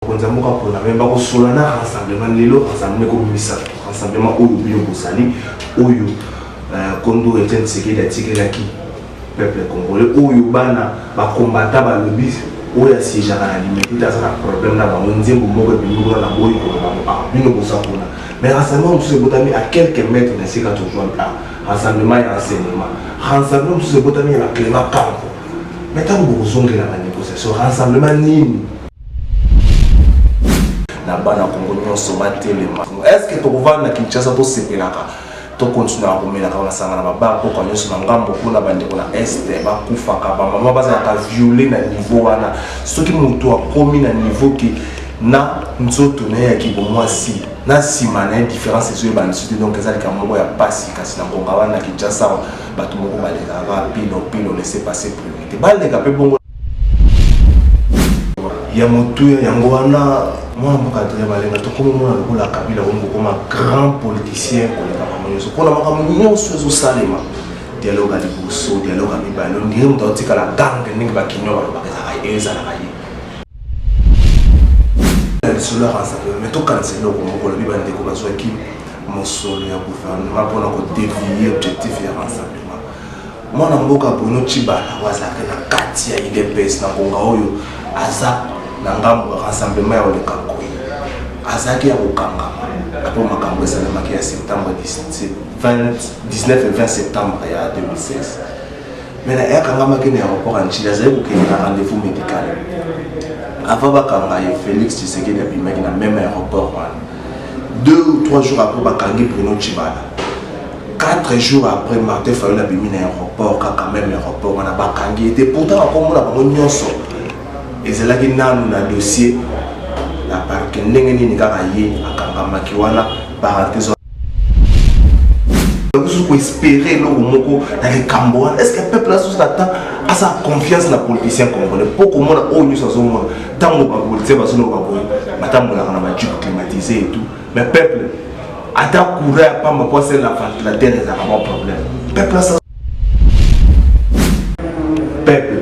bakonza moka pona même bako solana rassemblement lelo rassemblement ko misa rassemblement oyo bio bosali oyo kondo Etienne Tshisekedi atikelaki peuple congolais oyo bana ba combattant ba lobby oyo siège à la limite dans un problème na ba nzembo moko bingo na boyi ko ba bino bosakona mais rassemblement tous botami à quelques mètres de ces 4 jours là rassemblement et enseignement rassemblement tous botami à Clément Campo mais tant que vous avez la négociation rassemblement nini na bana Congo nyonso batelema est-ce que to kovanda Kinshasa to sepelaka to continuer à komela ka sanga na baba ko nyonso na ngambo kuna bande ko na este ba kufaka ba mama baza ka violer na niveau wana soki mutu akomi na niveau ki na nzoto na ya kibomwasi na simana différence ezo ba nsuti donc ezali ka moko ya pasi kasi na ngonga wana Kinshasa bato moko baleka ba pilo laisser passer priorité baleka pe bongo ya motu yango wana moi mboka très balenga to comme moi la Kabila comme un grand politicien pour la makambo nyonso ezo salema dialogue à liboso dialogue à mibalo ndiye mutu atika la gang ningi bakinyo bakeza eza na kayi sur leur rassemblement mais to cancel ko moko lobi bande ko bazwa ki mosolo ya gouvernement pour na ko dévier objectif ya rassemblement moi na mboka bono chibala wazaka na kati ya IDPS na konga oyo aza na ngambo rassemblement ya oleka koyi azaki ya kokangama apo makambo esalemaki ya septembre 19 et 20 septembre ya 2016 mais na yakangamaki na aéroport ya nchili azali kokende na rendez-vous médical avant bakanga ye Félix Tshisekedi abimaki na même aéroport wana 2 ou 3 jours après bakangi Bruno Tshibala 4 jours après Martin Fayulu abimi na aéroport kaka même aéroport wana bakangi était pourtant akomona bango nyonso ezalaki nanu na dossier la parke ndenge nini kaka ye akangamaki wana parenthèse vous pouvez espérer le moko dans les Cambodges. Est-ce que le peuple a sa confiance dans les politiciens congolais? Pour que le monde ait une chose, tant que les politiciens ne sont pas climatisé et tout. Mais le peuple a couru à pas me poser la terre et ça va avoir un problème. Le peuple a ça. Peuple,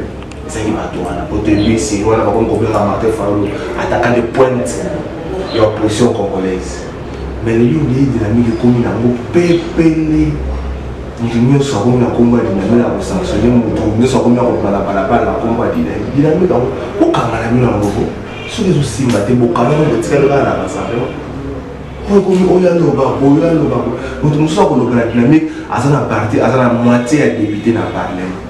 c'est qui va tout. Au début, si on a un problème à Martin Fayulu, attaquant les pointes de l'opposition congolaise. Mais les gens qui dynamique comme na mo pepele nous sommes na combat dynamique na sanctionner nous sommes na la combat dynamique au kamala mina ngoko so les aussi maté bokana ngo tikala na rassemblement on comme oyalo ba nous sommes na dynamique azana parti azana moitié à député na parlement.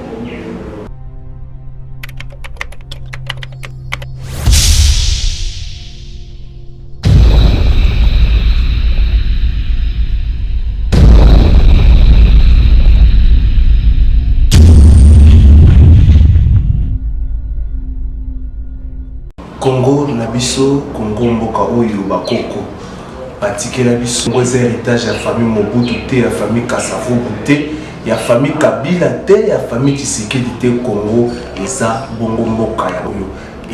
Congo na biso Congo mboka oyo bakoko batikela biso ngo héritage ya famille Mobutu te ya famille Kasavubu te ya famille Kabila te ya famille Tshisekedi te Congo eza bongo mboka ya oyo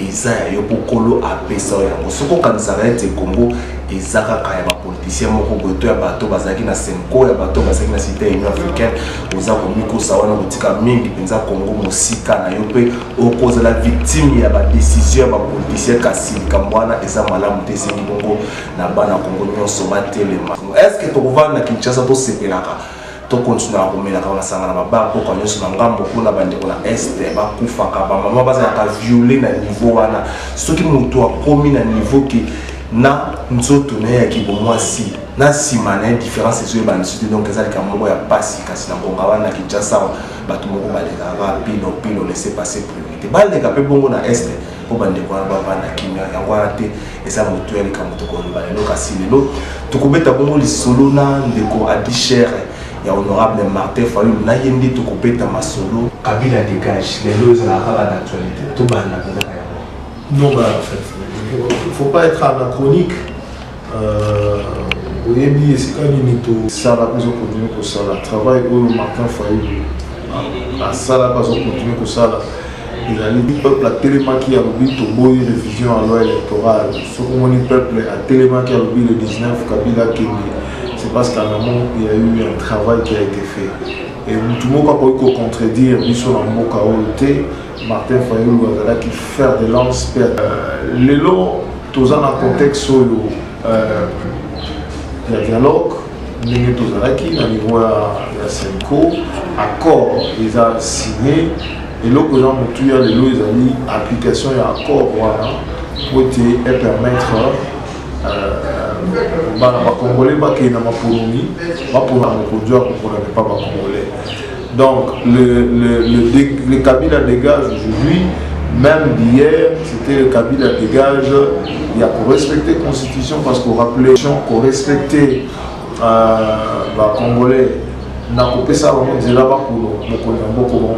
eza ya yo bokolo apesa yango soko kanzaka ete Congo eza kaka ya ba politicien moko goto ya bato bazaki na Senko ya bato bazaki na cité Union africaine oza komiko sawana botika mingi penza Congo mosika na yo pe okoza la victime ya ba décision ya ba politicien kasi kambwana eza malamu te sengi bongo na bana Congo nyonso batelema est-ce que to kovanda na Kinshasa to sepelaka to continuer à komela ka sanga na baba ko nyonso na ngambo kuna bande ko na este ba kufaka ba mama baza ka violer na niveau wana soki mutu akomi na niveau ki na nzoto na ya kibomwasi na simana différence ezo ba nsuti donc ezali ka moko ya pasi kasi na ngonga wana Kinshasa bato moko baleka ba pilo laisser passer priorité baleka pe bongo na este po bande ko ba na kimia yango ate eza mutu ya likamuto ko balelo kasi lelo tukubeta bongo lisolo na ndeko adichere ya honorable Martin Fayulu na yendi tukubeta masolo Kabila dégage les deux à la d'actualité tout bana non bah en fait il faut pas être anachronique au début c'est quand il est ça la besoin continuer que ça le travail où Martin Fayulu à ça la besoin continuer que ça il a dit peuple à tellement qui a oublié de boy révision à loi électorale ce qu'on dit peuple à tellement qui a oublié le 19 Kabila qui c'est parce qu'à un moment il y a eu un travail qui a été fait et tout le monde a pu contredire Bissot dans le mot Martin Fayulu qui faire des lances les lots tous dans un contexte où il y a dialogue, nous tous à niveau de Senko, accord, ils ont signé, et là que j'en ai tué, les lois, ils ont mis application et accord pour permettre les Congolais qui n'ont pas pour produire pour ne pas Congolais. Donc le Kabila dégage aujourd'hui, même d'hier, c'était le Kabila dégage, il y a pour respecter la Constitution parce qu'on rappelait qu'on respectait les Congolais, n'a coupé ça vraiment déjà là pour le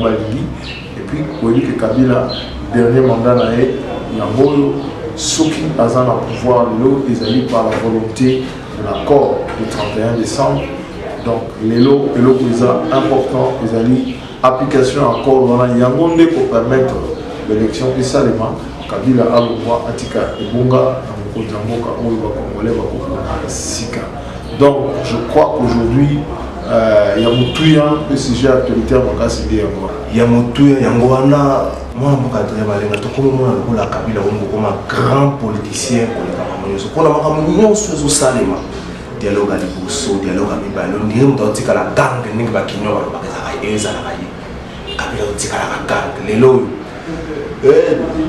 et puis on dit que Kabila, dernier mandat, il y a ceux qui ont le pouvoir, ils allaient par la volonté de l'accord du 31 décembre. Donc, les lots qui sont importants, ils allaient application accord dans la Yangonde pour permettre l'élection et ça, les mains, Kabila a le droit à Tika et Bonga, dans le Jamboka, où il va Congolais, va Sika. Donc, je crois qu'aujourd'hui, il y a beaucoup de sujets actualitaires dans le cas de il y a Moutouya, Yangoana, moi, je suis un Kabila, un grand politicien. On a un salima. Dialogue à l'Ibousseau, dialogue à Mibalo, on dirait la gang, on va qui n'ont pas Kabila, on gang, les lots.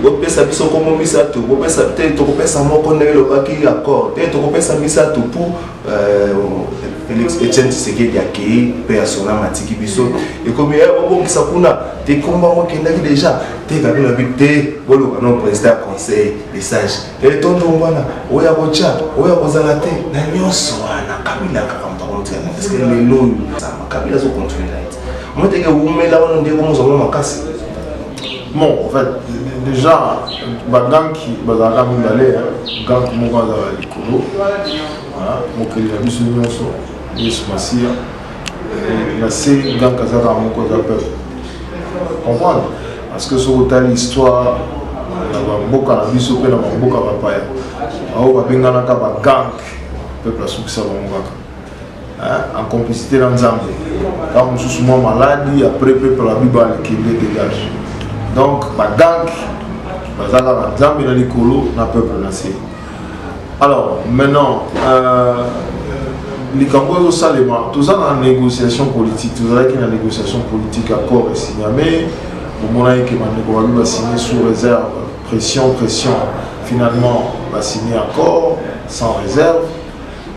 Bopesa biso comme misato, bopesa te to kopesa moko ndelo baki accord, te to kopesa misato pour Félix Etienne Tshisekedi aki persona matiki biso et comme bon qui sakuna te komba mo kendaki déjà te Kabila bité bolo kana président conseil des sages et tondo ngwana oya kocha oya kozala te na nyonso wana Kabila kakamba kontia parce que les lots Kabila zo continuer là moi te ke umela wana ndeko mo zo makasi. Bon, en fait, déjà, les gens qui sont dans le monde, les gens qui sont dans le monde, les gens qui sont comprendre parce que sur l'histoire, en complicité dans Zambie. Quand on est malade, après, la Bible qui dégage. Donc, la gang, Zambie dans les colos, n'a peuple naissé. Alors, maintenant, les Cambodgiens Salema, tout ça dans la négociation politique, tout ça qui est dans la négociation politique, accord et signé, mais au moment où on va signer sous réserve, pression, finalement, on va signer accord, sans réserve.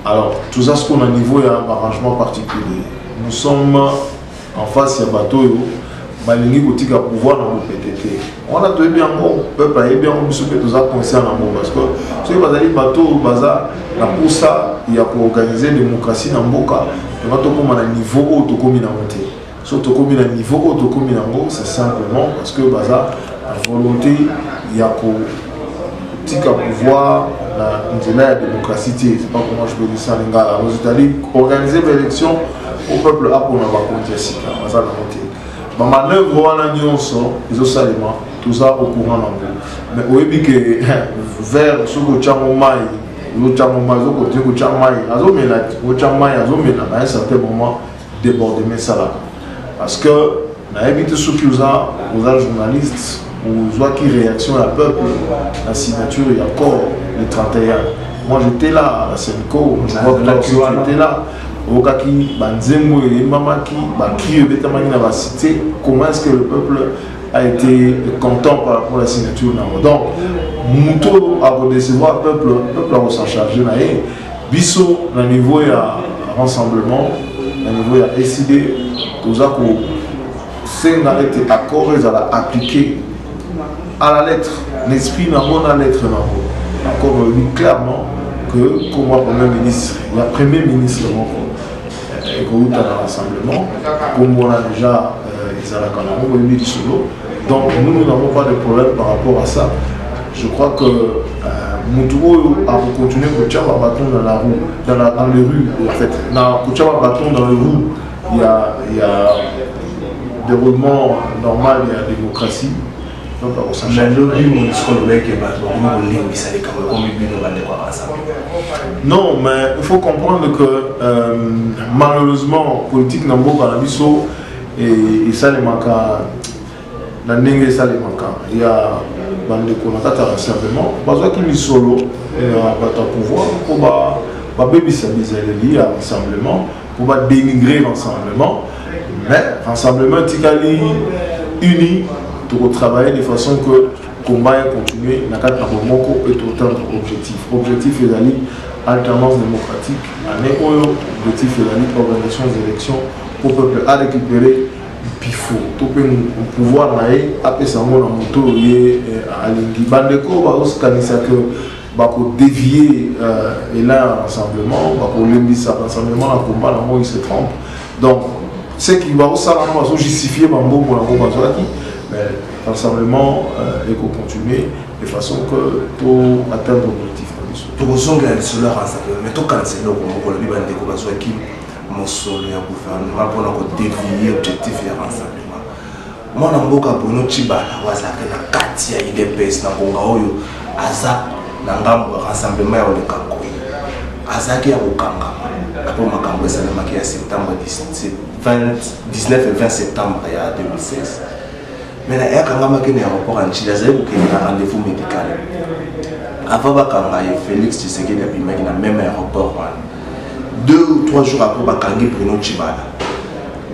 Alors, tout ça, ce qu'on a au niveau, il y a un arrangement particulier. Nous sommes en face, il y a un bateau. Balingi kotika pouvoir dans le PTT. On a tout bien bon, peuple a bien on souhaite tout ça conscient dans le parce que ceux qui bazali bateau bazar la pour ça il y a pour organiser démocratie dans Mboka. On va tout comme à niveau haut tout comme monter. Surtout comme à niveau haut tout comme c'est simplement parce que bazar la volonté il y a pour tika pouvoir la démocratie c'est pas comment je peux dire ça les gars aux États-Unis organiser l'élection au peuple a pour la compter si bazar la monter. Ma manœuvre ils ont salement tout ça au courant dans le mais au début que vers ce que tu as mon maï l'autre moment que tu as maï à un certain moment déborder mais ça là parce que na évité ceux qui aux journalistes ou soit qui réaction à peuple la signature il y a encore le 31 moi j'étais là à Senko je vois que tu étais là Okaki, Banzemo et Mamaki, Bakri, Betamani n'a cité, comment est-ce que le peuple a été content par rapport à la signature. Donc, Mouto a recevoir le peuple a s'en charger. Bisso, au niveau il y a rassemblement, au niveau il y a décidé, tout ça que c'est un été accord, ils allaient appliquer à la lettre, l'esprit n'a pas la lettre. Encore clairement que, comme moi, Premier ministre, il y a Premier ministre, et qu'on a un rassemblement, comme on a déjà les Alakanamo, les du solo. Donc nous n'avons pas de problème par rapport à ça. Je crois que Moutouo a continué à faire un bâton dans la roue, dans les rues. En fait, dans un bâton dans les rues, il y a déroulement normal, il y a démocratie. Non, mais il faut comprendre que malheureusement, politique n'a pas et ça les manque na ndenge ça les manquants il y a bande konakata rassemblement bazwa ki misolo bata pouvoir pour ba baby sabizeli à rassemblement pour ba dénigrer l'ensemble mais rassemblement tikali uni pour travailler de façon que combat continuer na kata moko et atteindre objectif ezali alternance démocratique année oyo objectif ezali organisation des élections pour peuple à récupérer pifo to pe pouvoir na ye apesa ngo na moto ye alingi bandeko bazoskanisa que bako dévier là rassemblement bako lembisa rassemblement na combat na mo il se trompe donc ce qui va ça va justifier mambo pour la bazwaki mais rassemblement et qu'on continue de façon que pour atteindre l'objectif to kosonga lisolo ya rassemblement mais to cancela ko moko lobi bandeko bazwaki mosolo ya gouvernement pour ko dévier objectif ya rassemblement mwana mboka Bruno Tshibala wazaka na kati ya IDPS na konga oyo aza na ngambo rassemblement ya oleka koyi azaki ya kokanga apo makambo esalemaki ya septembre 19 et 20 septembre ya 2016 mais na yakangamaki na aéroport en Chili azali kokende na rendez-vous médical avant bakanga ye Félix Tshisekedi abimaki na même aéroport wana 2 ou 3 jours après bakangi Bruno Tshibala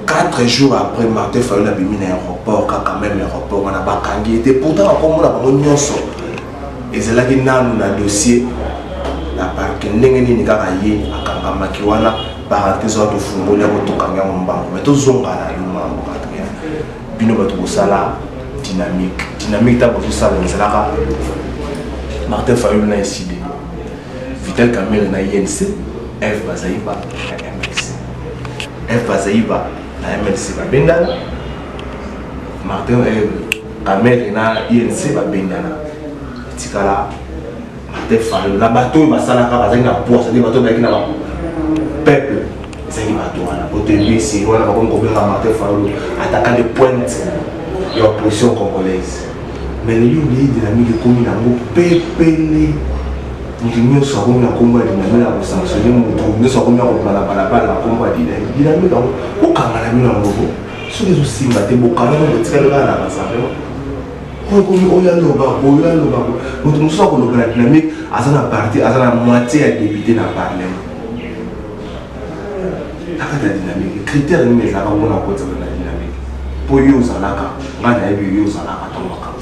4 jours après Martin Fayulu abimi na aéroport kaka même aéroport wana bakangi était pourtant akomona bango nyonso ezalaki nanu na dossier na parke ndenge nini kaka ye akangamaki wana parenthèse wato fungoli ya kotokanga yango mbango mais tozonga na yo mambo Adrien bino bato kosala dynamique ta bozosala ezalaka Martin Fayulu na SID Vital Kamerhe na INC F Bazaiba na MLC F Bazaiba na MLC babendana Martin Kamerhe na INC babendana tikala Martin Fayulu na bato basalaka bazali na poids c'est-à-dire bato bayaki na peuple ezali bato wana otembisi wana bakomi kobenga Martin Fayulu attaquant de pointe et opposition congolaise mais les gens qui dynamique comme il a un pépélé nous nyonso akomi na kombo ya dynamique na kosanctionner moto nyonso akomi na kopala balabala na kombo ya dynamique yango okanga na bino yango soki ezosimba te bokanga ngo botikali kaka na rassemblement oyo komi oyo aloba moto mosusu akoloba na dynamique aza na parti aza na moitié ya député na parlement nakati ya dynamique critère nini ezalaka mpona kotiaka na dynamique mpo yo ozalaka ngai nayebi yo ozalaka ntango makambo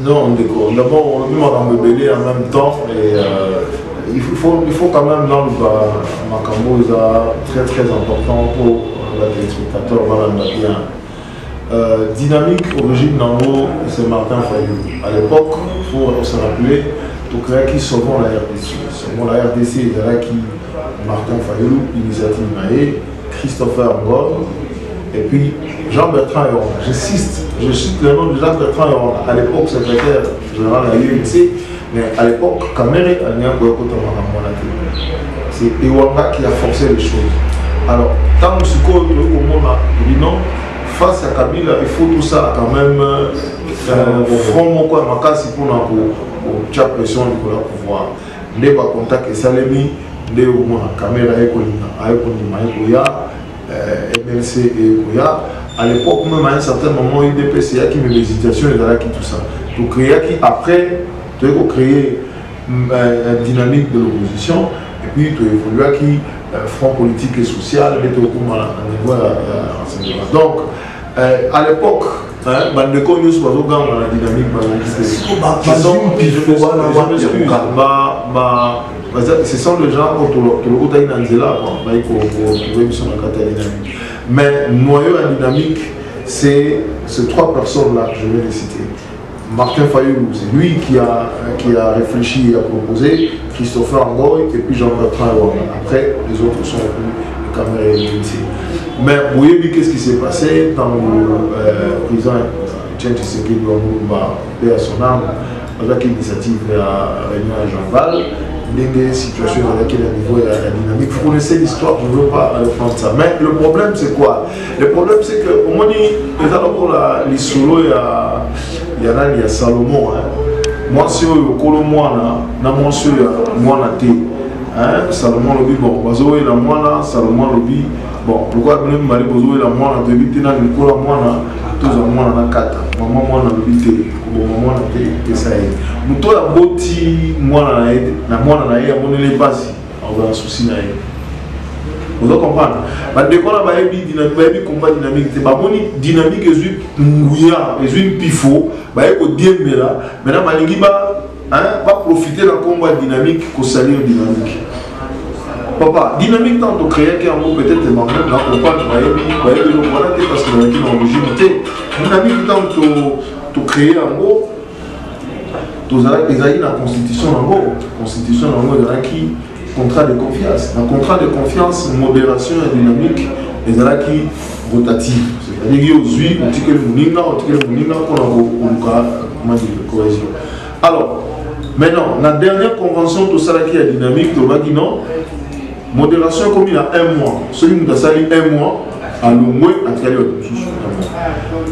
non, d'accord. D'abord, on m'a rebellé en même temps et il faut quand même là, Makambo est très très important pour les téléspectateurs. Voilà, dynamique, origine Nango, c'est Martin Fayulu. À l'époque, il faut se rappeler, tout créer qui sauvons la RDC. Sauvons la RDC, il y a qui Martin Fayulu, Initiative Maé, Christopher Ngor, et puis Jean-Bertrand Yoron. Je cite le nom de Jean-Bertrand Yoron, à l'époque secrétaire général de l'UNC, mais à l'époque, Kamerhe a mis un peu de c'est Ewanga qui a forcé les choses. Alors, tant que ce qu'on a dit non, face à Kabila, il faut tout ça quand même front quoi makasi pour la pression de la pouvoir. Ne pas contact et Salemi, ne au moins caméra et MLC et Koya. À l'époque, même à un certain moment, il y a des PCA qui met l'hésitation et qui tout ça. Donc, après, tu as créé une dynamique de l'opposition et puis tu as évolué qui front politique et social, mais tu as au niveau donc, à l'époque, Bandeko News was au dans la dynamique. Ce sont les gens qui mais noyau à dynamique, c'est ces 3 personnes-là que je vais les citer. Martin Fayulu, c'est lui qui a réfléchi et a proposé, Christopher Ngoy et puis Jean-Bertrand Yoron. Après, les autres sont venus, Kamerhe et l'UNC. Mais vous voyez, qu'est-ce qui s'est passé dans le président Etienne Tshisekedi paix à son âme, avec l'initiative de la réunion à Jean-Val, des situations dans lesquelles il y a niveau de la dynamique. Vous connaissez l'histoire, je ne veux pas reprendre ça. Mais le problème, c'est quoi? Le problème, c'est que, au moins, les solos, il y a Salomon. Moi, si je suis moi, si Salomon lobby, bon, Bazoé la Salomon lobby, bon, pourquoi même Mali Bazoé la moine, de vite dans le cours la moine, tous en moins dans 4 maman moi dans le bité bon maman dans ça est muto la boti moi na moi na ya mon les basi on va souci na ye vous comprenez ba de ko na ba yebi dynamique ba yebi combat dynamique te ba moni dynamique ezui nguya ezui pifo ba ye ko diembela maintenant ba lingi ba hein pas profiter la combat dynamique ko salir dynamique. Papa, dynamique tant de créer qu'un mot peut-être même là on parle de voilà parce que on a originalité. Dynamique tant de créer un mot, tous les la constitution en mot, constitution en mot de qui contrat de confiance. Un contrat de confiance, modération et dynamique, et de là qui rotative. C'est-à-dire qu'il y a aujourd'hui, on dit que le moninga, qu'on a cohésion. Alors, maintenant, la dernière convention de ça qui est dynamique, de là qui non. Modération comme il y a 1 mois. Celui qui a sali 1 mois, à le moins, à tout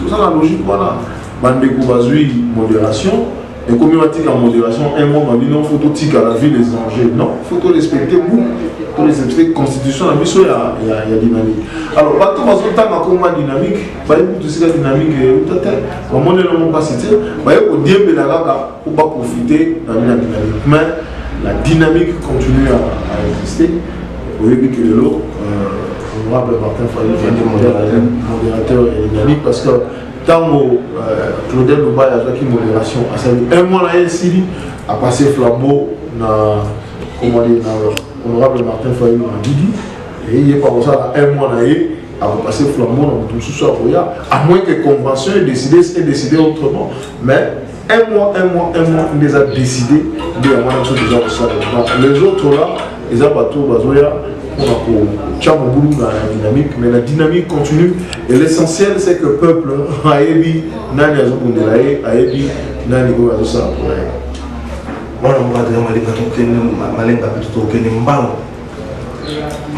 ça, la logique, voilà. Bandeko bazui modération. Et comme il a dit en modération, 1 mois, il faut tout à la vie, les enjeux. Non, il faut respecter vous. Il faut respecter la constitution, la mission, il y a dynamique. Alors, partout dans le temps, comment dynamique, il y a tout ce dynamique, on ne peut pas citer, il y a au début de la gaga pour pas profiter de la dynamique. Mais la dynamique continue à exister. Vous voyez que l'honorable Martin Fayou modérateur et dynamique parce que tant que Claudel Louba a fait une modération, à savoir 1 mois là ici, a passé flambeau dans l'honorable Martin Fayou en Didi, et il est pas pour ça 1 mois là, a passé flambeau dans tout ce soir, à moins que la convention ait décidé autrement. Mais 1 mois, on les a décidé de avoir une chose déjà au les autres là, ils ont pas tout bazoya, on a pour boulot dans la dynamique, mais la dynamique continue. Et l'essentiel c'est que le peuple a ébi, n'a ni azou kundelaye, a ébi, n'a ni go azou ça pour l'aye. Voilà, on va dire malenga plutôt que les mbang.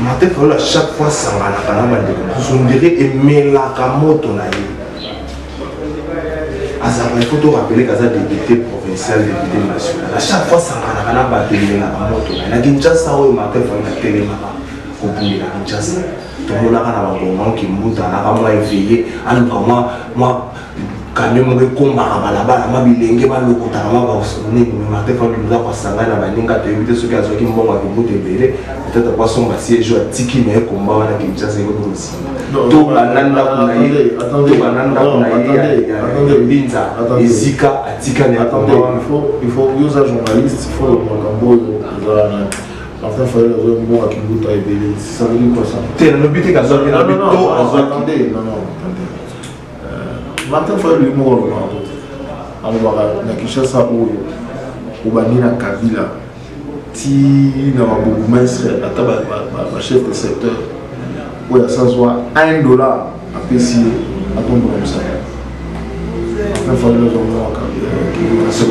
Martin Fayou à chaque fois ça va la parole de on dirait aimer la kamoto na ye. Il faut te rappeler qu'il y a des députés provinciaux, des députés nationaux. À chaque fois, ça va la bataille la moto. La Kinshasa, où Martin Fayou a télé pour la Kinshasa. Tout le monde a un moment qui monte, on a éveillé, moi, quand même, on combat là-bas, on a bilingue, on a le côté, on a Martin Fayou nous a passé à la baninga, tu as évité ceux qui ont été bons à vous libérer. Peut-être pas son massier, je vais tiki, mais combat à la Kinshasa, c'est aussi. Tout bananda kunaye, tout bananda kunaye, Binza, Ezika, Atika, attendez, il faut user journaliste, il faut le Magambo, Martin Fayou a un mot à Kimbuta et Bélé. Ça veut dire quoi ça? Attendez. Martin Fayou est mort en na Kinshasa au Banina Kabila. Si na bourgmestre, à chef de secteur. Oui, ça soit $1 à PCA à ton comme ça. Enfin, il faut le je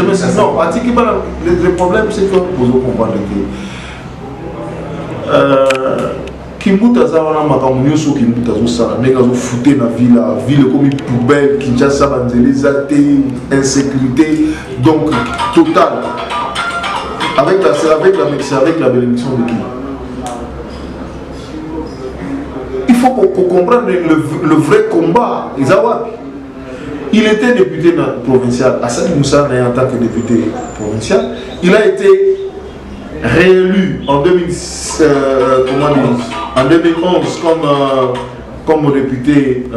me suis non, le problème c'est que vous comprenez que Kimbuta Zawana Makamunyo so Kimbuta Zosala, mais quand vous foutez dans la ville comme une poubelle, Kinshasa, les athées, insécurité, donc totale. Avec la bénédiction de qui? Il faut qu'on comprenne le vrai combat. Il était député provincial. Hassan Moussa, en tant que député provincial, il a été réélu en 2011 comme député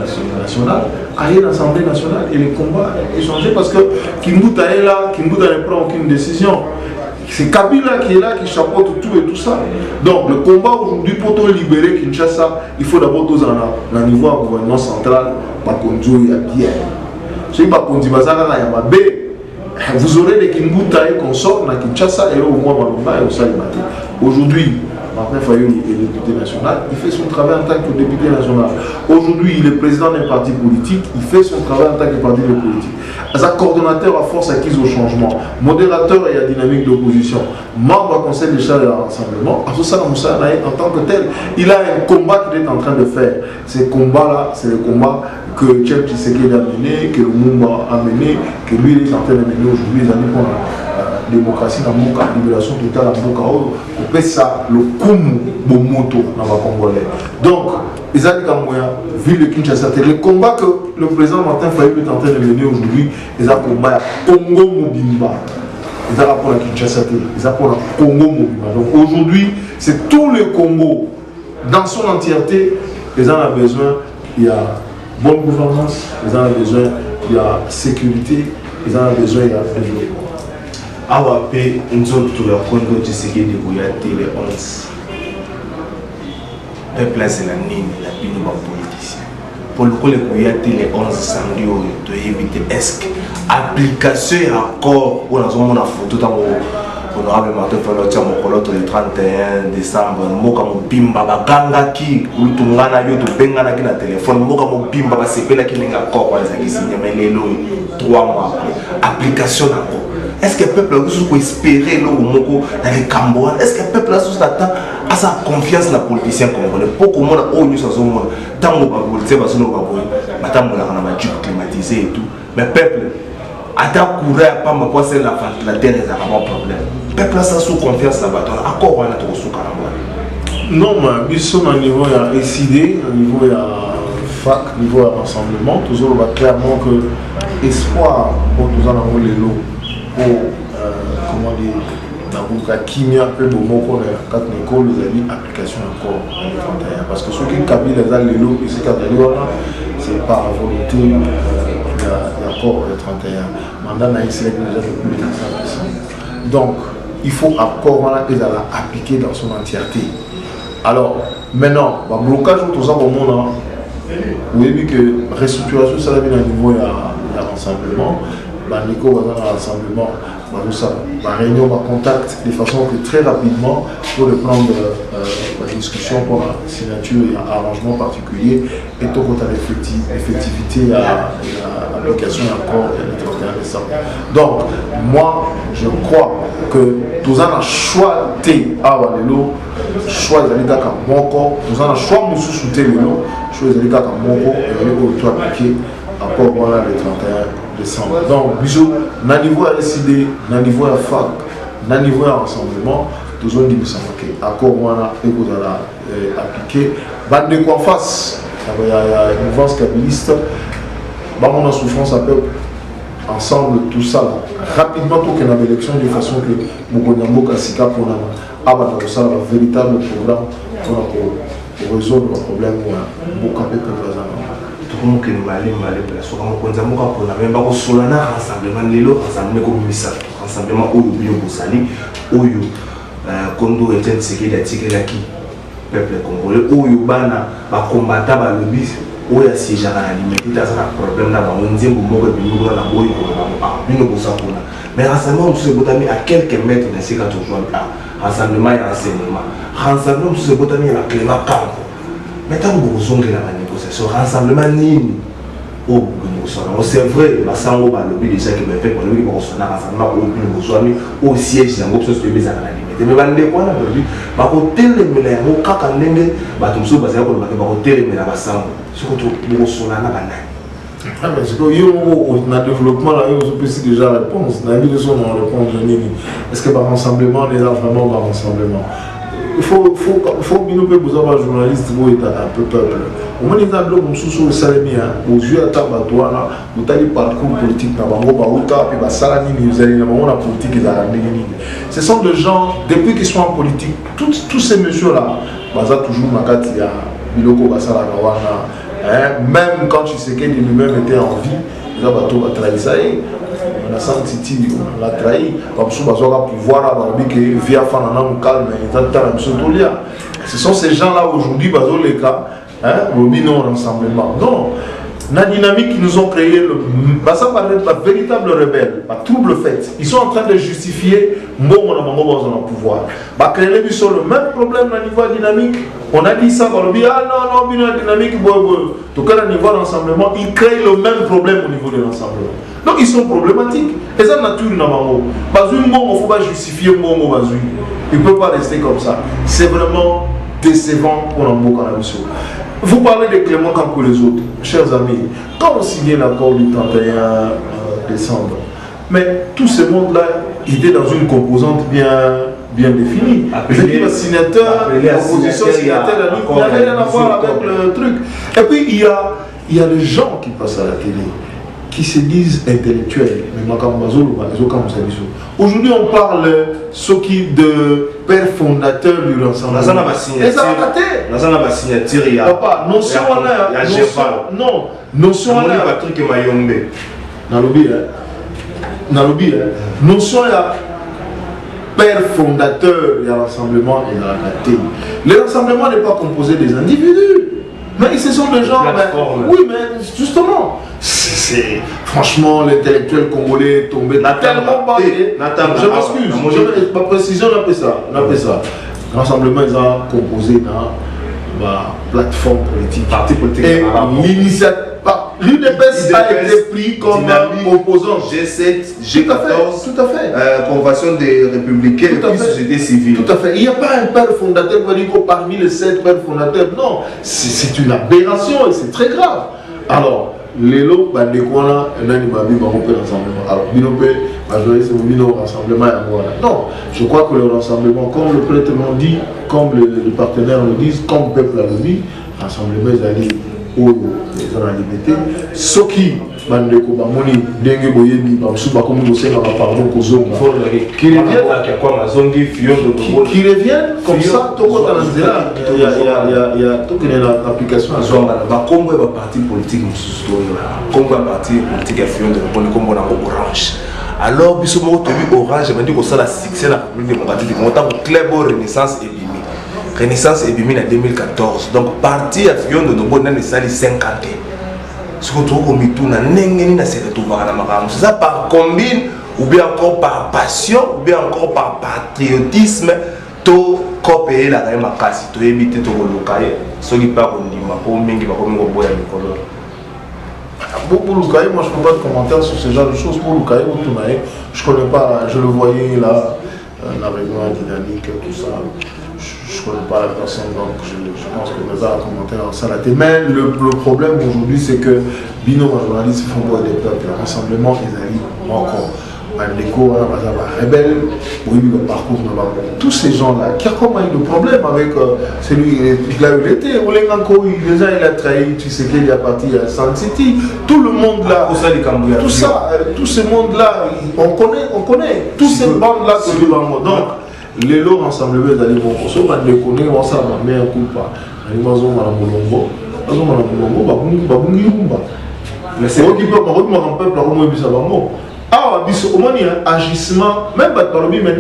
national, à l'Assemblée nationale. Et le combat a changé parce que Kimbuta est là, Kimbuta ne prend aucune décision. C'est Kabila qui est là, qui chapeaute tout et tout ça. Donc le combat aujourd'hui pour te libérer Kinshasa, il faut d'abord tous en niveau du gouvernement central, Bakonjo et bien. Si Bakonjo Bazara na Yamabe, vous aurez des Kimbuta et consorts dans Kinshasa et au moins Malomba et au Salimate. Aujourd'hui, Martin Fayou est député national, il fait son travail en tant que député national. Aujourd'hui, il est président d'un parti politique, il fait son travail en tant que parti politique. As un coordonnateur à force acquise au changement, modérateur et à dynamique d'opposition, membre du conseil d'échelle de l'Assemblement, en tant que tel, il a un combat qu'il est en train de faire. Ces combats-là, c'est le combat que Tchèque Tshisekedi a mené, que le Mumba a mené, que lui il est en train de mener aujourd'hui, les années pour la démocratie, la libération totale, la on fait ça, le coup moto dans la Congolais. Donc, ville de Kinshasa. Le combat que le président Martin Fayulu est en train de mener aujourd'hui, ils ont combat Congo Mobimba. Ils ont pour la Kinshasa, ils ont pour la Congo Mobimba. Donc aujourd'hui, c'est tout le Congo dans son entièreté. Ils en ont besoin. Il y a bonne gouvernance, ils en ont besoin. Il y a sécurité, ils en ont besoin. Il y a développement. Awape nzoto ya Congo Tshisekedi Boya télé 11. Place la nini la bino ba politicien. Pour le coup les Boya télé 11 samedi to éviter est-ce que application accord on a zomona photo tango honorable Martin Fayulu tia mokolo to le 31 décembre moka mobimba baganga ki ulutungana yo to bengana ki na téléphone moka mobimba ba sepela ki linga accord kwa zaki signer mais lelo 3 mois après application accord. Est-ce que le peuple a espéré dans les Cambodges? Est-ce que le peuple a sa confiance dans les politiciens congolais? Pour que moi, on ait tant que politicien va se climatisé et tout. Mais le peuple a couru à pas ma poisse la terre est un problème. Le peuple a sa sous confiance dans la bataille. À quoi on a trop sous non, mais nous sommes à niveau SID, au niveau FAC, au niveau rassemblement. Toujours on va clairement que espoir pour nous en avons les lots. Comment dire, dans le Kimia, un peu de mots qu'on a quand l'école, vous avez application encore en 31. Parce que ceux qui cabinent les allélos, et c'est c'est par volonté, il y a encore le 31. Mandat n'a essayé déjà de plus de 5%. Donc, il faut encore appliquer dans son entièreté. Alors, maintenant, le blocage, tout ça, au monde, vous avez vu que restructuration, ça va venir au niveau de rassemblement. Nico va dans l'ensemble, la réunion va contact de façon que très rapidement pour le prendre la discussion pour la signature et un arrangement particulier et tout quant à l'effectivité à l'application encore le 31 décembre. Donc moi je crois que nous avons un choix à Walelo, choix de l'État comme Monko, nous avons un choix de sous-souter le lot, choix de l'État comme Monko et le tout appliqué après voilà le 31 décembre. Donc, bisous, na niveau à SID, na niveau à FAC, na niveau à rassemblement, toujours dit que ça manque. Accord voilà et vous allez appliquer. Bande de quoi face, il y a une mouvance capitaliste. Bah on a souffrance à peuple. Ensemble, tout ça, rapidement, tout qu'il y a une élection de façon que Moukonyambo Kassika pour ça un véritable programme pour résoudre le problème où beaucoup de peuple. Tout le monde qui est allé, soit on a pour la même rassemblement, les lots, rassemblement où il y a Boussali, où il y a Kondo et Tshisekedi a tiré la qui, peuple congolais, où il y a combattant le bis, où il y a si j'ai alimentaire, il y a un problème là, on dit que nous avons la boue, mais rassemblement, à quelques mètres de ce qu'il y a rassemblement et renseignement. Rassemblement, il y a Clément Campo. Mais tant que vous avez la négociation, rassemblement nini au c'est vrai, Massango va le déjà qui me fait pour le rassemblement au siège d'un groupe social de la limite. Mais va le quoi là aujourd'hui, va côté les mêlés, au kaka nenge, va tout ça basé pour le côté les mêlés Massango. Surtout pour son là ah mais c'est que on a développement là, on peut déjà réponse. On a mis de son réponse de nini. Est-ce que par rassemblement, les gens vraiment par rassemblement? Il faut bien que vous avez un journaliste qui est un peu peuple. Au moins, il y a un peu de salami, aux yeux à Tabatouana, vous avez parcours politique, ce sont des gens, depuis qu'ils sont en politique, tous ces messieurs-là, toujours même quand Tshisekedi lui-même était en vie, il a trahi ça. On a senti on l'a trahi. Comme ça, on va pouvoir avoir que via Fananam calme, ce sont ces gens-là aujourd'hui, les cas, non rassemblement. Non, la dynamique qu'ils nous ont créé, ça parlait de la véritable rebelle, la trouble faite. Ils sont en train de justifier bon pouvoir. Créer le même problème au niveau dynamique. On a dit ça, on a dit ah non, la dynamique, tout cas, au niveau de l'ensemble, ils créent le même problème au niveau de l'ensemble. Donc ils sont problématiques. Et ça, nature, il faut pas justifier il ne peut pas rester comme ça. C'est vraiment décevant pour l'embout à la mission. Vous parlez de Clément Campo les autres, chers amis. Quand on signait l'accord du 31 décembre, mais tout ce monde-là était dans une composante bien bien définie. Le signateur, l'opposition signataire, il n'y a rien à voir avec le truc. Et puis il y a des gens qui passent à la télé, qui se disent intellectuels. Aujourd'hui, on parle de père fondateur du Rassemblement. Papa, notion Patrick Mayombe. Notion père fondateur du Rassemblement et la raté. Le Rassemblement n'est pas composé des individus. Mais ce sont des gens, oui, mais justement, c'est franchement l'intellectuel congolais est tombé tellement bas. Je m'excuse, ma précision, on appelle ça. L'Rassemblement est composé dans la plateforme politique. Parti politique. Et l'initiative, l'UDPS a été pris comme opposant. G7, G14, tout à fait. Convention des républicains et puis société civile. Tout à fait. Il n'y a pas un père fondateur qui va dire que parmi les 7 pères fondateurs. Non, c'est une aberration et c'est très grave. Alors, les lots, on a alors, rassemblement. Non, je crois que le rassemblement, comme le prêtre l'a dit, comme le partenaire le dit, comme le peuple l'a dit, rassemblement est allé où les gens ont limité. Ce qui bandeko bamoni ndenge boyebi bamusu bakomi kosenga pardon kozonga qui reviennent comme ça tokota na nzela ya tokene na application azonga bakombo ya parti politique mususu toyo kombo ya parti politique ya Fillon de Leboni kombo na Orange. Alors biso moko tobi Orange bandi kosala succès na République démocratique du Congo club Renaissance ebimi. Renaissance ebimi na 2014. Donc parti ya Fillon de Leboni na sali 50 ans. Ce que tu as c'est ça par combine, ou bien encore par passion, ou bien encore par patriotisme, tu copies la même casse, tu évites de localer. Ce qui part au Nima, au Mingi, au Mingo Boya, pour Lukaï, moi je ne peux pas de commentaire sur ce genre de choses. Pour Lukaï, je ne connais pas, je le voyais là, la réunion dynamique, tout ça. Je ne connais pas la personne, donc je pense que nous allons commenter dans ça. Mais le problème aujourd'hui, c'est que Bino, journaliste, font pour des peuples, le rassemblement, ils arrivent encore. Bandeko, rebelle, le parcours de tous ces gens-là, qui ont comment eu de problème avec celui qui a eu l'été, où les gens il a trahi, tu sais qu'il est parti à Sun City, tout le monde là, tout ça, tout ce monde-là, on connaît, tous ces bandes-là que nous avons. Donc, les lots ensemble d'aller bon pour ça, on les connaît, on s'en met un coup pas. Mais c'est eux qui peuvent me peuple ah, au moins il y a un agissement, même pas par le biais, mais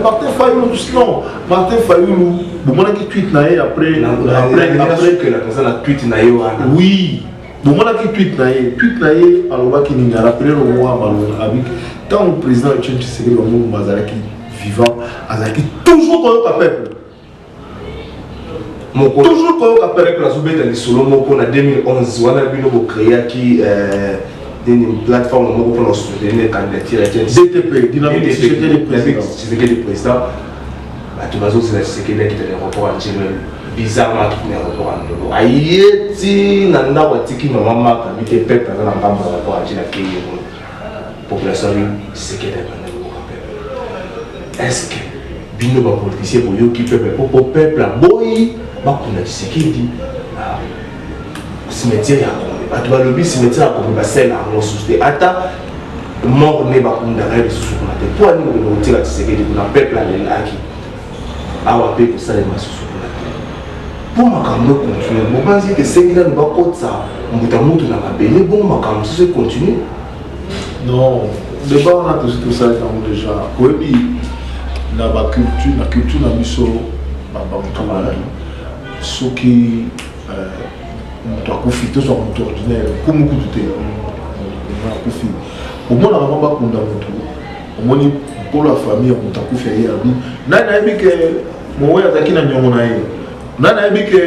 Martin Fayoulou, non, Martin Fayoulou, bon, moi qui tweet après que la personne a tweet naïe. Oui, bon, moi qui tweet naïe, alors qui n'y a rappelé le roi avec tant le président Etienne Tshisekedi Mazalaki vivant, Azaki toujours pour le peuple. Toujours pour le peuple. La Zoubet a dit solo moko en 2011, on a vu nos créa qui une plateforme pour soutenir les candidatures DTP, dynamique société des présidents. Tu vas aussi c'est qui est l'aéroport en Chine bizarrement qui est l'aéroport en Ndolo. Aïeti nanda watiki maman qui habite peuple dans l'aéroport en Chine qui est population c'est qui est est-ce que bino ba politicien pour yo qui peuple pour peuple boy ba kuna c'est qui dit cimetière ya tu vas le cimetière comme ba celle à mon souci ata mort ne ba kunda rêve sous na te pour nous le tira c'est que na peuple là qui awa pe pour ça les massous pour makambo continuer bon pense que c'est là ne va pas ça mbuta mutu na mabele bon makambo c'est continuer non débat on a tout ça dans déjà oui la culture na biso ba mutu ceux qui on akufi to so mutu ordinaire comme mutu te on akufi au moins na ba kunda mutu au moins pour la famille on akufi ya bi na yebi ke mowe azaki na nyongo na ye na yebi ke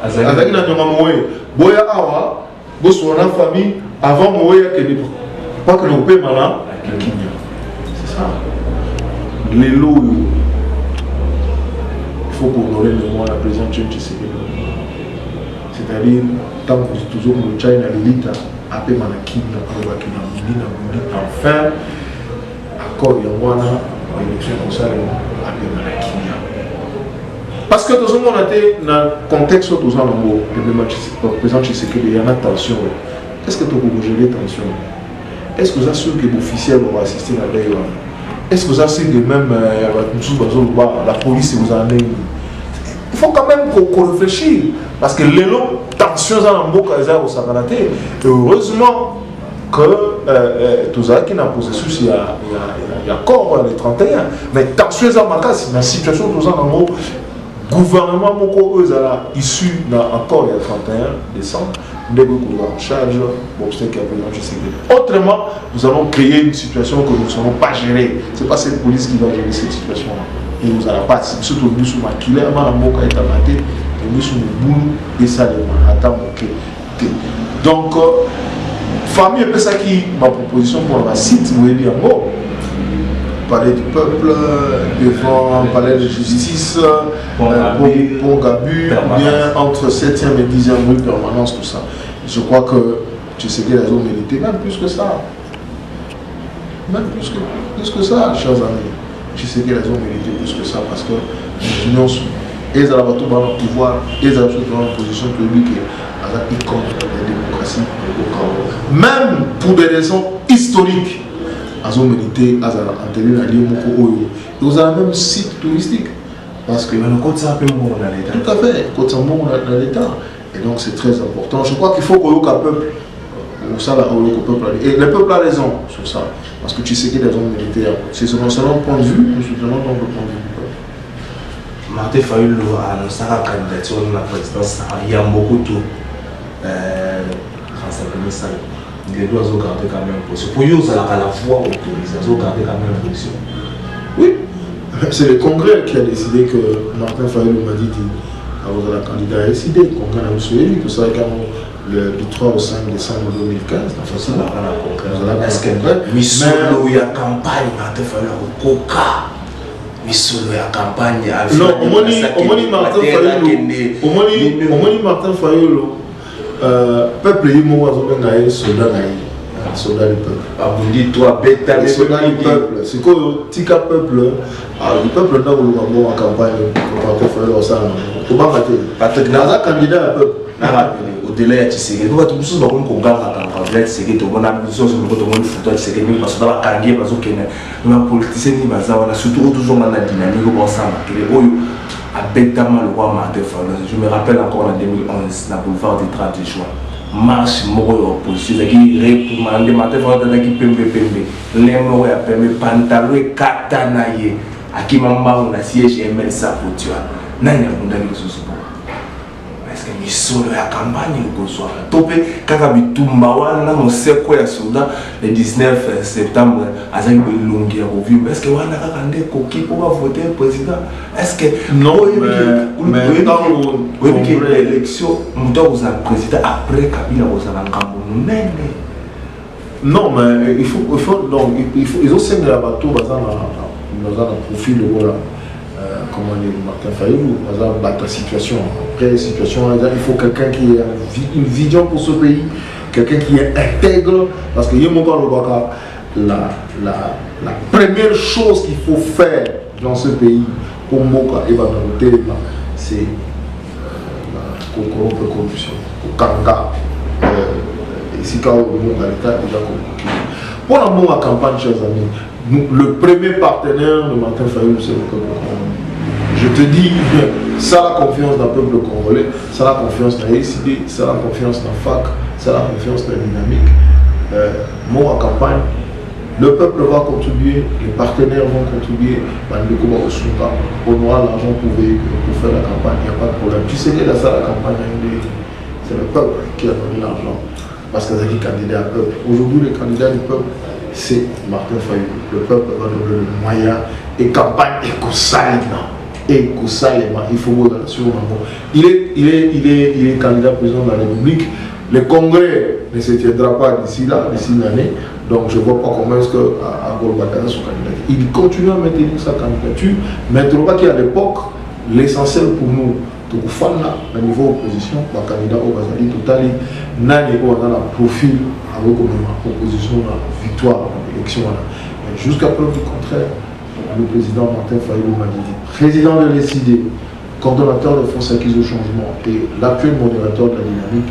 azaki na nyongo mowe boya awa boso na famille avant mowe ya ke pas que le paie malin c'est ça les lots il faut honorer le mois la présidente Tshisekedi. C'est-à-dire, tant que toujours le China l'élite a payé Manakina, enfin, accord Yamwana, l'élection comme ça, parce que tout le monde a été dans le contexte où tout le président Tshisekedi, il y a une tension. Est-ce que tu as gérer la tension? Est-ce que vous avez sûr que l'officiel va assister à la est-ce que vous avez sûr que même la police vous en est? Il faut quand même qu'on réfléchisse. Parce que les tensions dans le monde, et heureusement que tout ça qui n'a posé souci, il y a encore les 31. Mais tensions dans ma cas, c'est une situation tout ça dans le monde. Gouvernement issu d'un accord il y a 31 décembre, en charge autrement, nous allons créer une situation que nous ne saurons pas gérer. Ce n'est pas cette police qui va gérer cette situation-là. Et nous allons pas, surtout nous sommes maquillés, nous sommes boulot et ça donc, famille, c'est ça qui ma proposition pour la site, vous voyez bien, palais du peuple, devant palais de justice, pour Gabu, bien entre 7e et 10e rue permanence, tout ça. Je crois que tu sais que les hommes méritaient même plus que ça. Même plus que ça, chers amis. Tu sais que les hommes méritaient plus que ça parce que l'union, ils ont tout dans le pouvoir, ils ont tout dans la position publique, ils contre la démocratie. Même pour des raisons historiques. Ils ont mérité à enterrer la ligne Moko. Ils ont même site touristique. Parce que le côté ça peut mourir dans l'État. Tout à fait, le côté ça mourir dans l'État. Et donc c'est très important. Je crois qu'il faut qu'on le peuple. Et le peuple a raison sur ça. Parce que tu sais qu'il y a des hommes militaires. C'est selon point de vue, nous soutenons donc le point de vue du peuple. Martin Fayulu a annoncé la candidature de la présidence. Il y a beaucoup de tout. Les doigts ont gardé quand même position. Pour eux, ça a la voix autorisée, ils ont gardé quand même position. Oui, c'est le Congrès qui a décidé que Martin Fayulu m'a dit que la candidat a décidé. Le Congrès a suivi, tout ça, du 3 au 5 décembre 2015. C'est ça, est-ce que Misolo y a campagne, Martin Fayulu au Coca? Misolo y a campagne. Non, au moins Martin Fayulu. Peuple yi mo wazo benga ye soldat du peuple. Abundi toi beta soldat du peuple. C'est quoi tika peuple le peuple n'a voulu vraiment en campagne pour faire ça. Faut pas rater. Patrick Naza candidat à peuple. Au-delà ya Tshisekedi, nous avons tous bakon konganga quand Tshisekedi to mona biso so ko to mona photo Tshisekedi parce que ba kangie bazo kena. Nous politiciens ni baza wana surtout toujours dans la dynamique au ensemble que oyo abetama le roi Martin Fayulu. Je me rappelle encore en 2011 dans le boulevard du 30 juin. Marche moro opposition qui réprimande Martin Fayulu qui pembe lemo ya pembe pantalon katana ye akimamba on a siège ML sa potua. Nani akunda kisoso. Est-ce que misolo ya campagne ko so topé kaka bitumba wana mo seko ya soldat le 19 septembre azali belongi ya revue. Est-ce que wana kaka ndé koki pour voter président? Est-ce que non mais dans l'élection muto vous a président après Kabila vous a ngambo munene? Non mais il faut donc ils ont semé la bateau dans un profil de voilà. Comment dire, Martin Fayulu, la situation. Après, situation, il faut quelqu'un qui ait une vision pour ce pays, quelqu'un qui est intègre, parce que la première chose qu'il faut faire dans ce pays, pour Moka et Bananoté, c'est la corruption, le Kanga, et si quand l'État déjà corrompu. Pour la bonne campagne, chers amis, le premier partenaire de Martin Fayulu, c'est le peuple congolais. Je te dis, ça la confiance dans le peuple congolais, ça la confiance dans l'ECD, ça la confiance dans FAC, ça la confiance dans la dynamique. Moi, en campagne, le peuple va contribuer, les partenaires vont contribuer, on aura l'argent pour faire la campagne, il n'y a pas de problème. Tu sais que dans ça, la campagne, c'est le peuple qui a donné l'argent, parce qu'il y a des candidats à peuple. Aujourd'hui, le candidat du peuple, c'est Martin Fayulu. Le peuple va donner le moyen et campagne éco-salina. Éco-salina, il faut voir sur il est candidat président de la République. Le congrès ne se tiendra pas d'ici l'année. Donc je ne vois pas comment est-ce que Agolbakana son candidat. Il continue à maintenir sa candidature, mais il trouve qu'à l'époque, l'essentiel pour nous, tout au niveau opposition, le candidat au Bazali Totali, n'a pas un profil avec une opposition, une victoire dans l'élection. Jusqu'à preuve du contraire, le président Martin Fayulu Madidi, président de l'ECD, coordonnateur des forces acquises au changement et l'actuel modérateur de la dynamique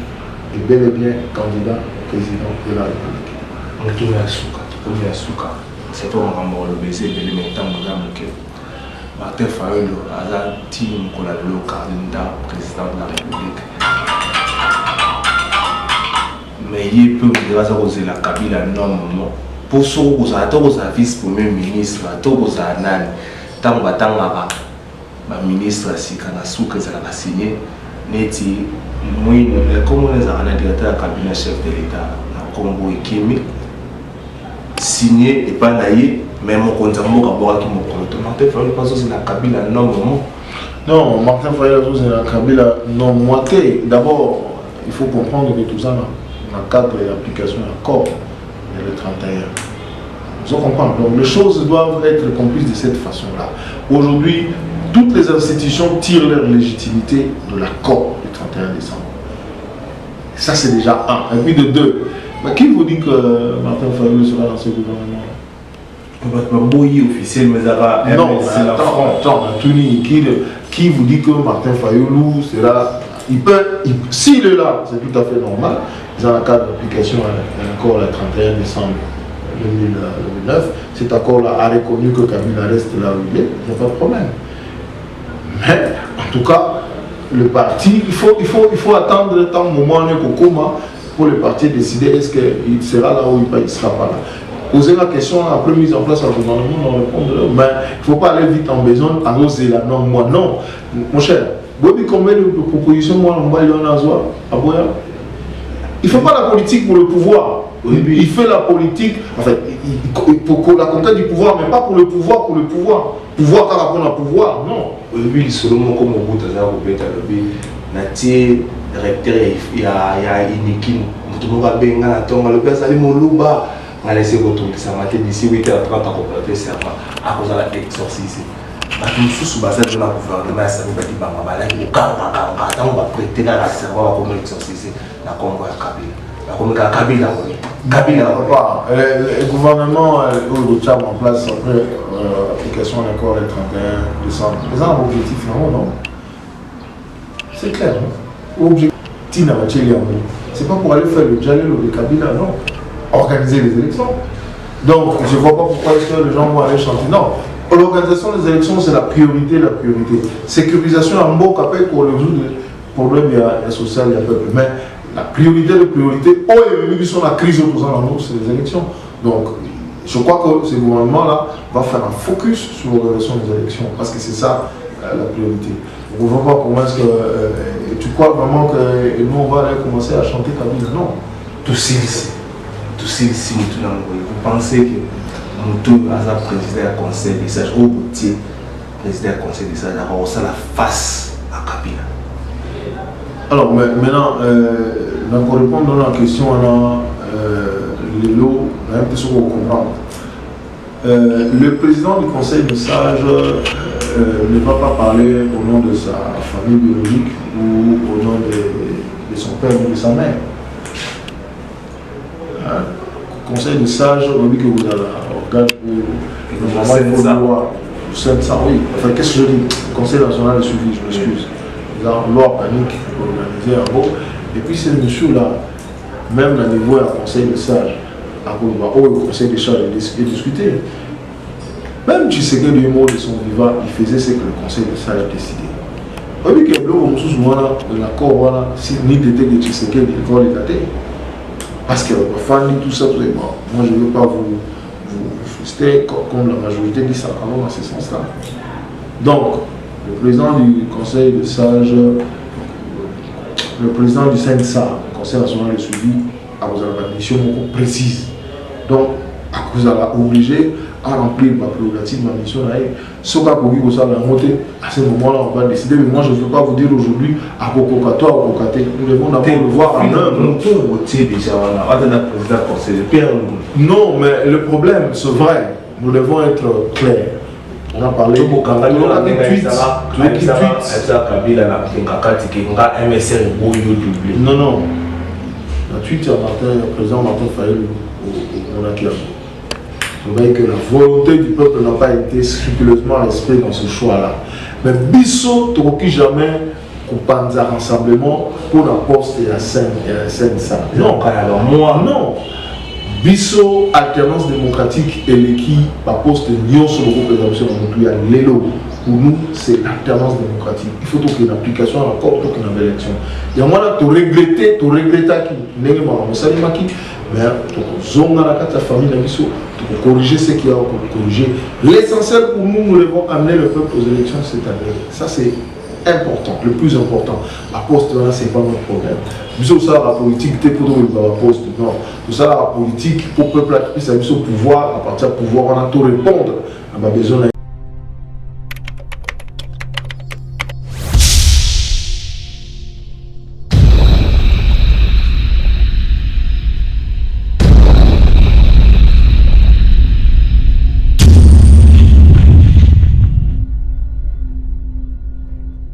est bel et bien candidat président de la République. C'est toi le baiser de l'élémentant que Martin Fayulu a dit qu'on a le candidat président de la République. Mais il peut me dire que la Kabila non. Pour ce que vous vice-premier ministre, vous avez ministre qui a signé, comme on est directeur cabinet chef de l'État, Congo et Kimi, signé et pas naïe, mais mon compte à moi qui m'a Martin Fayulu pas aussi la Kabila non, Martin Fayulu c'est la Kabila non moitié. D'abord, il faut comprendre que tout ça, dans le cadre de l'application de l'accord, il y a le 31. Vous comprenez. Donc les choses doivent être comprises de cette façon-là. Aujourd'hui, toutes les institutions tirent leur légitimité de l'accord du 31 décembre. Ça, c'est déjà un. Et puis de deux, mais qui vous dit que Martin Fayulu sera dans ce gouvernement? Officiel, mais non, attends, qui vous dit que Martin Fayulu sera... S'il est là, c'est tout à fait normal. Dans le cadre d'application à l'accord le 31 décembre 2009, cet accord-là a reconnu que Kabila reste là où il est, il n'y a pas de problème. Mais, en tout cas, le parti, il faut attendre le temps, moment pour le parti décider est-ce qu'il sera là ou il ne sera pas là. Poser la question après mise en place au gouvernement, on répond, mais il ne faut pas aller vite en besoin, en oser là, non, moi, non. Mon cher, vous avez combien de propositions, moi, il y en a à Boya? Il ne fait pas la politique pour le pouvoir. Il fait la politique, en fait, pour la conquête du pouvoir, mais pas pour le pouvoir, pour le pouvoir. Pouvoir car après on a pouvoir, non. Oui, seulement comme au bout de la roupette, il y a une équipe, tout le monde va bien, le père Salim Moulouba, on a laissé retourner ça matin d'ici 8h30 à compléter ça à cause de l'exorcisme. Sous base de la gouvernement, ça nous dit on va prêter la savoir comment exorciser la Congo à Kabila. Le gouvernement au Tchad en place après l'application de l'accord le 31 décembre. Mais un objectif non? C'est clair, non? Objectif, c'est pas pour aller faire le Djalil ou le Kabila, non. Organiser les élections. Donc, je ne vois pas pourquoi est-ce que les gens vont aller chanter. Non. L'organisation des élections, c'est la priorité, la priorité. Sécurisation en mot qu'appelle pour résoudre les problèmes sociaux, il y a peuple. Mais la priorité, la crise opposant à nous, c'est les élections. Donc, je crois que ce gouvernement-là va faire un focus sur l'organisation des élections, parce que c'est ça la priorité. On ne voit pas comment est-ce que... tu crois vraiment que nous, on va aller commencer à chanter Kabila? Non. Tout ceci, vous pensez que Moutou a président du conseil des sages, au boutier, président du conseil des sages, on ça la face à Kabila. Alors maintenant, pour répondre à la question, les lots, un peu ce qu'on comprend. Le président du conseil des sages ne va pas parler au nom de sa famille biologique ou au nom de son père ou de sa mère. Conseil des sages, on dit que vous avez un organe pour le loi. Oui. Enfin, qu'est-ce que je dis? Conseil national de suivi, je m'excuse. Loi panique pour organiser un vote. Et puis, ces messieurs-là, même à niveau du conseil des sages, au conseil des sages est discuté. Même si c'est que les mots de son vivant, il faisait ce que le conseil des sages a décidé. Oui, que le l'accord, voilà, si ni d'été de Tshisekedi, l'école est datée. Parce que tout ça, moi je ne veux pas vous frustrer comme la majorité dit ça dans ce sens-là. Donc, le président du conseil de sages, le président du CNSA, le conseil national de suivi, a une mission précise. Donc, vous allez obligé à remplir ma prérogative, ma mission. Ce cas pour vous ça la montée, à ce moment-là, on va décider. Mais moi, je ne peux pas vous dire aujourd'hui à Kokokato, à Kokate. Nous devons d'abord le voir en œuvre. Non, mais le problème, c'est vrai. Nous devons être clairs. On a parlé de non, non. La tweet, il y a le président Martin Fayulu au Monaco. Vous voyez que la volonté du peuple n'a pas été scrupuleusement respectée dans ce choix-là. Mais Bisso, tu n'auras jamais un rassemblement pour la poste et la scène ça. Non, alors moi, non. Bisso, alternance démocratique et l'équipe, par poste Nyon sur le groupe de la Lélo. Pour nous, c'est l'alternance démocratique. Il faut qu'il y ait une application à l'accord pour qu'il y ait une élection. Il y a moi là, tu regrettes qui n'est pas mais tu as la famille, tu peux corriger ce qu'il y a pour corriger. L'essentiel pour nous, nous devons amener le peuple aux élections cette année. Ça, c'est important, le plus important. La poste, là, c'est pas notre problème. Tout ça, la politique, c'est pour la poste. Non, tout ça, la politique, pour le peuple qui puisse avoir au pouvoir, à partir du pouvoir, on a tout répondre. On a besoin